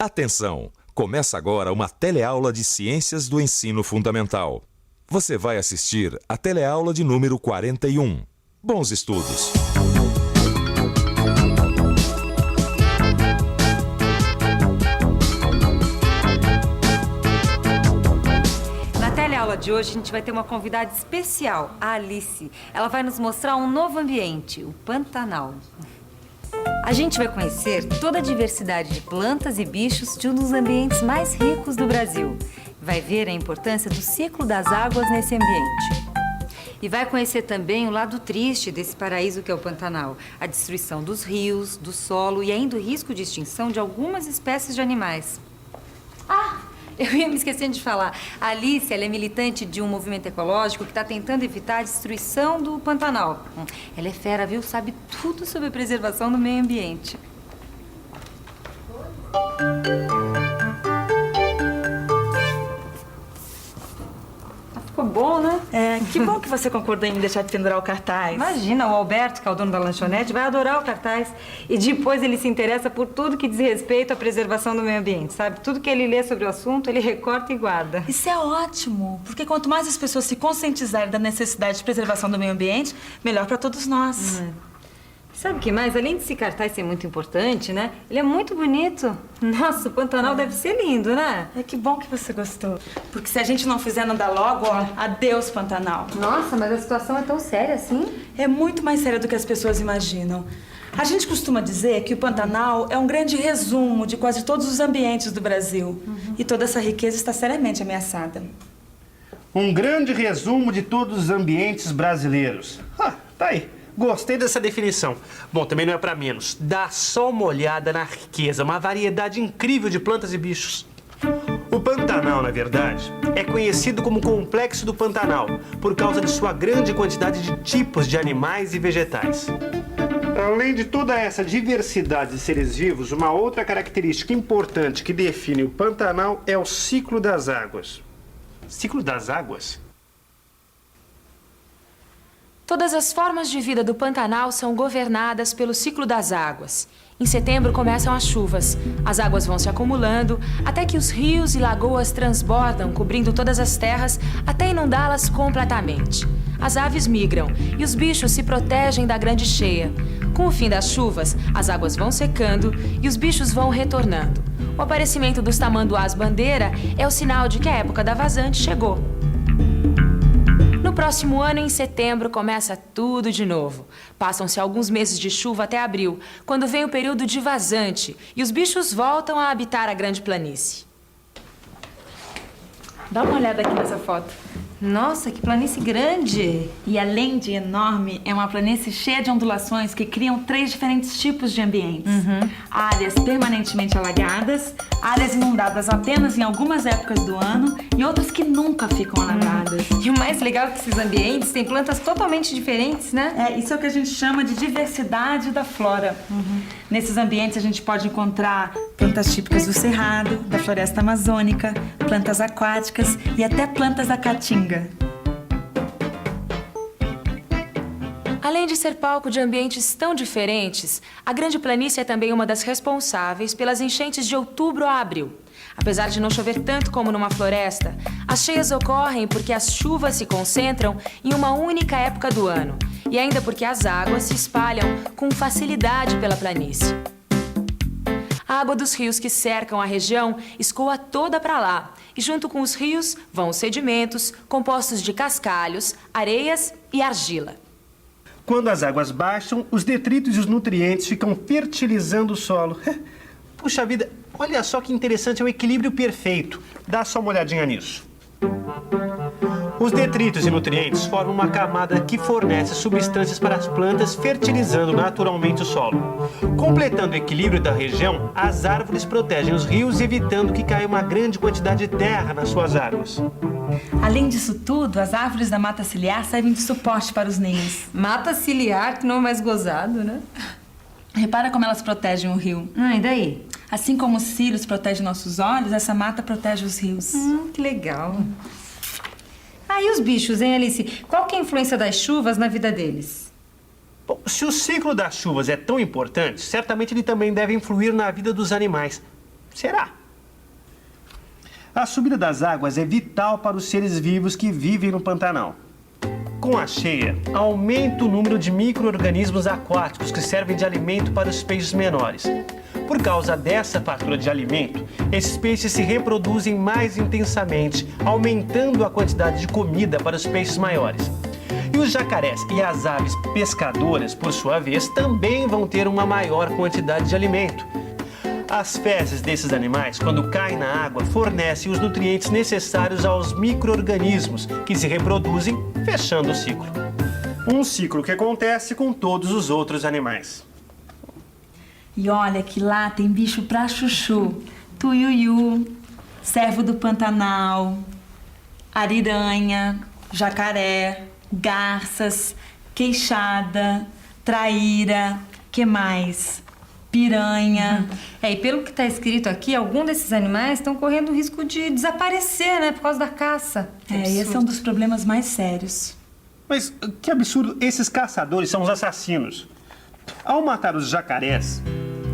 Atenção! Começa agora uma teleaula de Ciências do Ensino Fundamental. Você vai assistir a teleaula de número 41. Bons estudos! Na teleaula de hoje, a gente vai ter uma convidada especial, a Alice. Ela vai nos mostrar um novo ambiente, o Pantanal. A gente vai conhecer toda a diversidade de plantas e bichos de um dos ambientes mais ricos do Brasil. Vai ver a importância do ciclo das águas nesse ambiente. E vai conhecer também o lado triste desse paraíso que é o Pantanal. A destruição dos rios, do solo e ainda o risco de extinção de algumas espécies de animais. Eu ia me esquecendo de falar. A Alice, ela é militante de um movimento ecológico que está tentando evitar a destruição do Pantanal. Ela é fera, viu? Sabe tudo sobre a preservação do meio ambiente. Ficou bom, né? Que bom que você concordou em me deixar de pendurar o cartaz. Imagina, o Alberto, que é o dono da lanchonete, vai adorar o cartaz. E depois ele se interessa por tudo que diz respeito à preservação do meio ambiente, sabe? Tudo que ele lê sobre o assunto, ele recorta e guarda. Isso é ótimo, porque quanto mais as pessoas se conscientizarem da necessidade de preservação do meio ambiente, melhor para todos nós. Sabe o que mais? Além desse cartaz ser muito importante, né? Ele é muito bonito. Nossa, o Pantanal deve ser lindo, né? Que bom que você gostou. Porque se a gente não fizer nada logo, ó, adeus Pantanal. Nossa, mas a situação é tão séria assim? É muito mais séria do que as pessoas imaginam. A gente costuma dizer que o Pantanal é um grande resumo de quase todos os ambientes do Brasil. E toda essa riqueza está seriamente ameaçada. Um grande resumo de todos os ambientes brasileiros. Tá aí. Gostei dessa definição. Bom, também não é pra menos. Dá só uma olhada na riqueza, uma variedade incrível de plantas e bichos. O Pantanal, na verdade, é conhecido como Complexo do Pantanal, por causa de sua grande quantidade de tipos de animais e vegetais. Além de toda essa diversidade de seres vivos, uma outra característica importante que define o Pantanal é o ciclo das águas. Ciclo das águas? Todas as formas de vida do Pantanal são governadas pelo ciclo das águas. Em setembro começam as chuvas. As águas vão se acumulando até que os rios e lagoas transbordam, cobrindo todas as terras até inundá-las completamente. As aves migram e os bichos se protegem da grande cheia. Com o fim das chuvas, as águas vão secando e os bichos vão retornando. O aparecimento dos tamanduás-bandeira é o sinal de que a época da vazante chegou. No próximo ano, em setembro, começa tudo de novo. Passam-se alguns meses de chuva até abril, quando vem o período de vazante e os bichos voltam a habitar a grande planície. Dá uma olhada aqui nessa foto. Nossa, que planície grande! E além de enorme, é uma planície cheia de ondulações que criam 3 diferentes tipos de ambientes. Áreas permanentemente alagadas, áreas inundadas apenas em algumas épocas do ano e outras que nunca ficam alagadas. E o mais legal é que esses ambientes têm plantas totalmente diferentes, né? Isso é o que a gente chama de diversidade da flora. Nesses ambientes a gente pode encontrar plantas típicas do Cerrado, da floresta amazônica, plantas aquáticas e até plantas da caatinga. Além de ser palco de ambientes tão diferentes, a Grande Planície é também uma das responsáveis pelas enchentes de outubro a abril. Apesar de não chover tanto como numa floresta, as cheias ocorrem porque as chuvas se concentram em uma única época do ano e ainda porque as águas se espalham com facilidade pela planície. A água dos rios que cercam a região escoa toda para lá e junto com os rios vão os sedimentos compostos de cascalhos, areias e argila. Quando as águas baixam, os detritos e os nutrientes ficam fertilizando o solo. Puxa vida, olha só que interessante, é o equilíbrio perfeito. Dá só uma olhadinha nisso. Os detritos e nutrientes formam uma camada que fornece substâncias para as plantas, fertilizando naturalmente o solo. Completando o equilíbrio da região, as árvores protegem os rios, evitando que caia uma grande quantidade de terra nas suas águas. Além disso tudo, as árvores da mata ciliar servem de suporte para os ninhos. Mata ciliar, que não é mais gozado, né? Repara como elas protegem o rio. E daí? Assim como os cílios protegem nossos olhos, essa mata protege os rios. Que legal. E os bichos, hein, Alice? Qual que é a influência das chuvas na vida deles? Bom, se o ciclo das chuvas é tão importante, certamente ele também deve influir na vida dos animais. Será? A subida das águas é vital para os seres vivos que vivem no Pantanal. Com a cheia, aumenta o número de micro-organismos aquáticos que servem de alimento para os peixes menores. Por causa dessa fartura de alimento, esses peixes se reproduzem mais intensamente, aumentando a quantidade de comida para os peixes maiores. E os jacarés e as aves pescadoras, por sua vez, também vão ter uma maior quantidade de alimento. As fezes desses animais, quando caem na água, fornecem os nutrientes necessários aos micro-organismos, que se reproduzem, fechando o ciclo. Um ciclo que acontece com todos os outros animais. E olha que lá tem bicho pra chuchu. Tuiuiu, cervo do Pantanal, ariranha, jacaré, garças, queixada, traíra, que mais? Piranha. E pelo que está escrito aqui, alguns desses animais estão correndo o risco de desaparecer, né? Por causa da caça. E esse é um dos problemas mais sérios. Mas que absurdo, esses caçadores são os assassinos. Ao matar os jacarés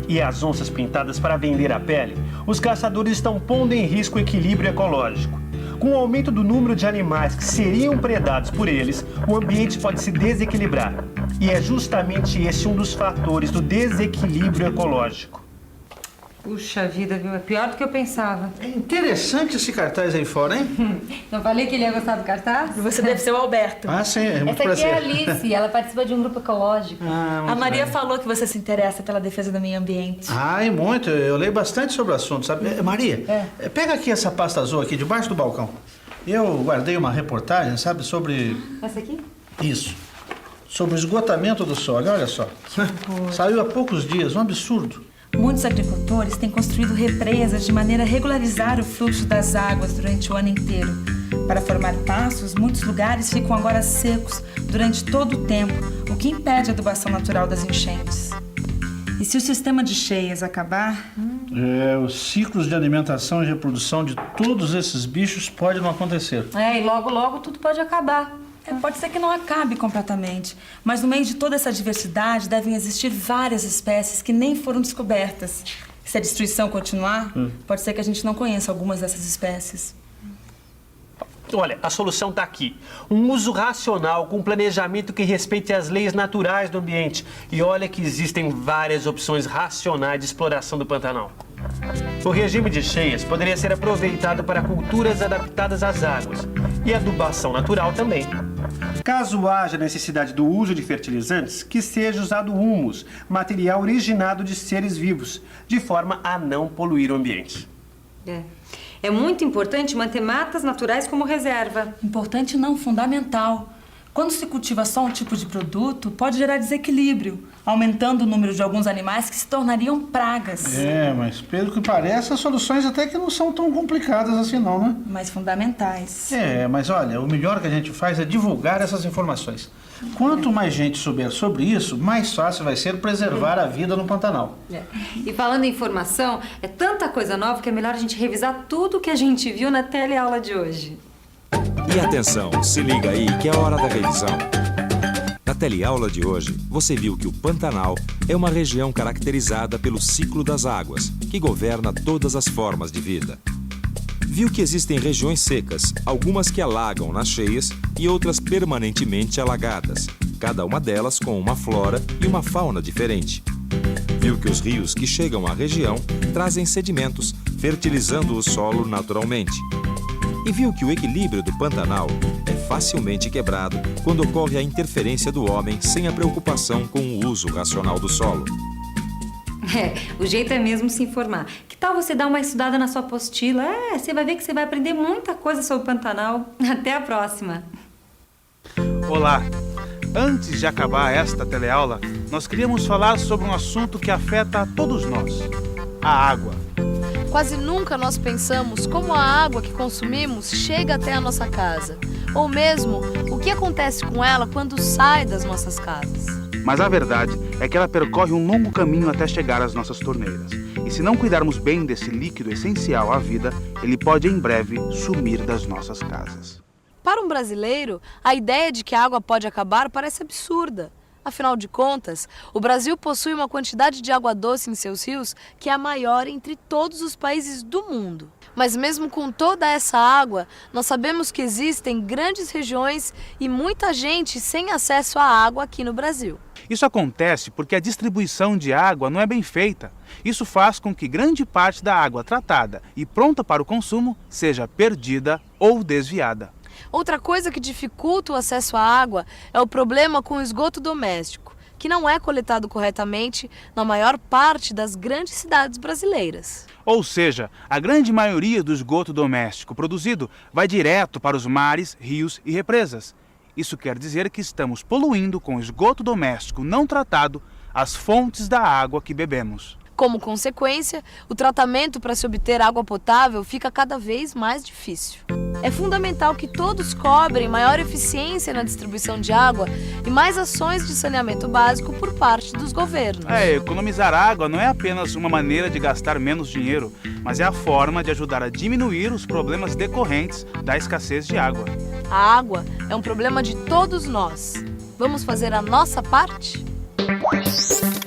e as onças pintadas para vender a pele, os caçadores estão pondo em risco o equilíbrio ecológico. Com o aumento do número de animais que seriam predados por eles, o ambiente pode se desequilibrar. E é justamente esse um dos fatores do desequilíbrio ecológico. Puxa vida, viu? É pior do que eu pensava. É interessante esse cartaz aí fora, hein? Não falei que ele ia gostar do cartaz? Você deve ser o Alberto. Ah, sim, é muito Essa aqui é a prazer. Alice, ela participa de um grupo ecológico. A Maria falou que você se interessa pela defesa do meio ambiente. Ah, e muito. Eu leio bastante sobre o assunto, sabe? Maria, pega aqui essa pasta azul aqui, debaixo do balcão. Eu guardei uma reportagem, sabe, sobre... Essa aqui? Isso. Sobre o esgotamento do solo, olha só. Saiu há poucos dias, um absurdo. Muitos agricultores têm construído represas de maneira a regularizar o fluxo das águas durante o ano inteiro. Para formar paços, muitos lugares ficam agora secos durante todo o tempo, o que impede a adubação natural das enchentes. E se o sistema de cheias acabar... Os ciclos de alimentação e reprodução de todos esses bichos podem não acontecer. E logo, logo tudo pode acabar. Pode ser que não acabe completamente, mas no meio de toda essa diversidade devem existir várias espécies que nem foram descobertas. Se a destruição continuar, pode ser que a gente não conheça algumas dessas espécies. Olha, a solução está aqui. Um uso racional com planejamento que respeite as leis naturais do ambiente. E olha que existem várias opções racionais de exploração do Pantanal. O regime de cheias poderia ser aproveitado para culturas adaptadas às águas. E adubação natural também. Caso haja necessidade do uso de fertilizantes, que seja usado humus, material originado de seres vivos, de forma a não poluir o ambiente. É muito importante manter matas naturais como reserva. Importante não, fundamental. Quando se cultiva só um tipo de produto, pode gerar desequilíbrio, aumentando o número de alguns animais que se tornariam pragas. Mas pelo que parece, as soluções até que não são tão complicadas assim não, né? Mas fundamentais. Mas olha, o melhor que a gente faz é divulgar essas informações. Quanto mais gente souber sobre isso, mais fácil vai ser preservar a vida no Pantanal. E falando em informação, é tanta coisa nova que é melhor a gente revisar tudo que a gente viu na teleaula de hoje. E atenção, se liga aí que é hora da revisão. Na teleaula de hoje, você viu que o Pantanal é uma região caracterizada pelo ciclo das águas, que governa todas as formas de vida. Viu que existem regiões secas, algumas que alagam nas cheias e outras permanentemente alagadas, cada uma delas com uma flora e uma fauna diferente. Viu que os rios que chegam à região trazem sedimentos, fertilizando o solo naturalmente. E viu que o equilíbrio do Pantanal é facilmente quebrado quando ocorre a interferência do homem sem a preocupação com o uso racional do solo. O jeito é mesmo se informar. Que tal você dar uma estudada na sua apostila? Você vai ver que você vai aprender muita coisa sobre o Pantanal. Até a próxima. Olá! Antes de acabar esta teleaula, nós queríamos falar sobre um assunto que afeta a todos nós: a água. Quase nunca nós pensamos como a água que consumimos chega até a nossa casa, ou mesmo o que acontece com ela quando sai das nossas casas. Mas a verdade é que ela percorre um longo caminho até chegar às nossas torneiras. E se não cuidarmos bem desse líquido essencial à vida, ele pode em breve sumir das nossas casas. Para um brasileiro, a ideia de que a água pode acabar parece absurda. Afinal de contas, o Brasil possui uma quantidade de água doce em seus rios que é a maior entre todos os países do mundo. Mas mesmo com toda essa água, nós sabemos que existem grandes regiões e muita gente sem acesso à água aqui no Brasil. Isso acontece porque a distribuição de água não é bem feita. Isso faz com que grande parte da água tratada e pronta para o consumo seja perdida ou desviada. Outra coisa que dificulta o acesso à água é o problema com o esgoto doméstico, que não é coletado corretamente na maior parte das grandes cidades brasileiras. Ou seja, a grande maioria do esgoto doméstico produzido vai direto para os mares, rios e represas. Isso quer dizer que estamos poluindo com esgoto doméstico não tratado as fontes da água que bebemos. Como consequência, o tratamento para se obter água potável fica cada vez mais difícil. É fundamental que todos cobrem maior eficiência na distribuição de água e mais ações de saneamento básico por parte dos governos. Economizar água não é apenas uma maneira de gastar menos dinheiro, mas é a forma de ajudar a diminuir os problemas decorrentes da escassez de água. A água é um problema de todos nós. Vamos fazer a nossa parte? Música